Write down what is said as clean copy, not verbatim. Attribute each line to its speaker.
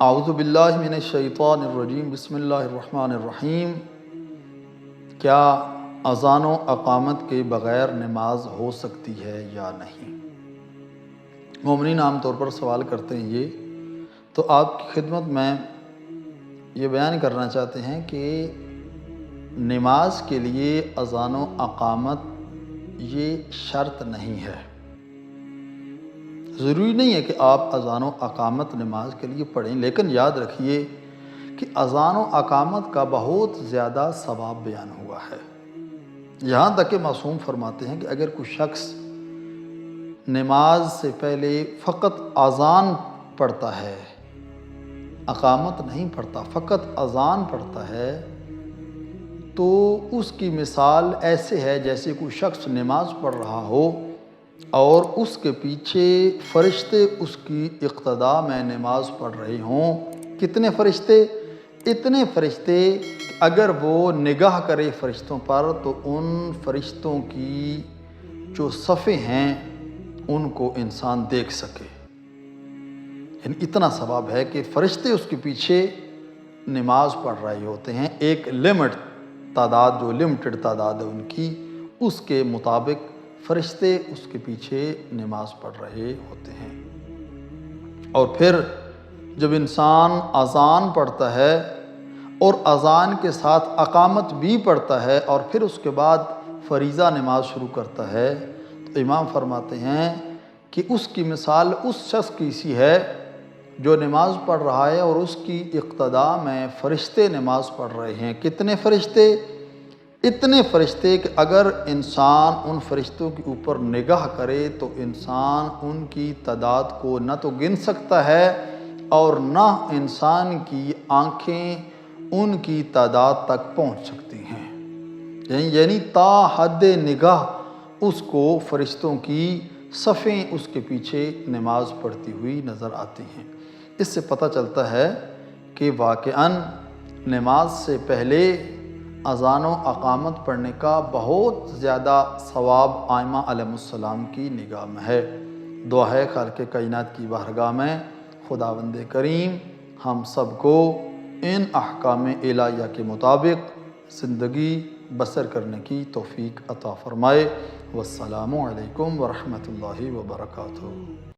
Speaker 1: اعوذ باللہ من الشیطان الرجیم بسم اللہ الرحمن الرحیم۔ کیا اذان و اقامت کے بغیر نماز ہو سکتی ہے یا نہیں؟ مومنین عام طور پر سوال کرتے ہیں یہ، تو آپ کی خدمت میں یہ بیان کرنا چاہتے ہیں کہ نماز کے لیے اذان و اقامت یہ شرط نہیں ہے۔ ضروری نہیں ہے کہ آپ اذان و اقامت نماز کے لیے پڑھیں، لیکن یاد رکھیے کہ اذان و اقامت کا بہت زیادہ ثواب بیان ہوا ہے۔ یہاں تک کہ معصوم فرماتے ہیں کہ اگر کوئی شخص نماز سے پہلے فقط اذان پڑھتا ہے، اقامت نہیں پڑھتا، فقط اذان پڑھتا ہے، تو اس کی مثال ایسے ہے جیسے کوئی شخص نماز پڑھ رہا ہو اور اس کے پیچھے فرشتے اس کی اقتداء میں نماز پڑھ رہے ہوں۔ کتنے فرشتے؟ اتنے فرشتے کہ اگر وہ نگاہ کرے فرشتوں پر تو ان فرشتوں کی جو صفیں ہیں ان کو انسان دیکھ سکے۔ یعنی اتنا ثواب ہے کہ فرشتے اس کے پیچھے نماز پڑھ رہے ہوتے ہیں، ایک لمٹ تعداد، جو لمٹڈ تعداد ہے ان کی، اس کے مطابق فرشتے اس کے پیچھے نماز پڑھ رہے ہوتے ہیں۔ اور پھر جب انسان اذان پڑھتا ہے اور اذان کے ساتھ اقامت بھی پڑھتا ہے اور پھر اس کے بعد فریضہ نماز شروع کرتا ہے، تو امام فرماتے ہیں کہ اس کی مثال اس شخص کی سی ہے جو نماز پڑھ رہا ہے اور اس کی اقتداء میں فرشتے نماز پڑھ رہے ہیں۔ کتنے فرشتے؟ اتنے فرشتے کہ اگر انسان ان فرشتوں کے اوپر نگاہ کرے تو انسان ان کی تعداد کو نہ تو گن سکتا ہے اور نہ انسان کی آنکھیں ان کی تعداد تک پہنچ سکتی ہیں۔ یعنی تا حد نگاہ اس کو فرشتوں کی صفیں اس کے پیچھے نماز پڑھتی ہوئی نظر آتی ہیں۔ اس سے پتہ چلتا ہے کہ واقعاً نماز سے پہلے اذان و اقامت پڑھنے کا بہت زیادہ ثواب ائمہ علیہ السلام کی نگاہ میں ہے۔ دعا ہے خالق کائنات کی بارگاہ میں خداوند کریم ہم سب کو ان احکام الہیہ کے مطابق زندگی بسر کرنے کی توفیق عطا فرمائے۔ والسلام علیکم ورحمۃ اللہ وبرکاتہ۔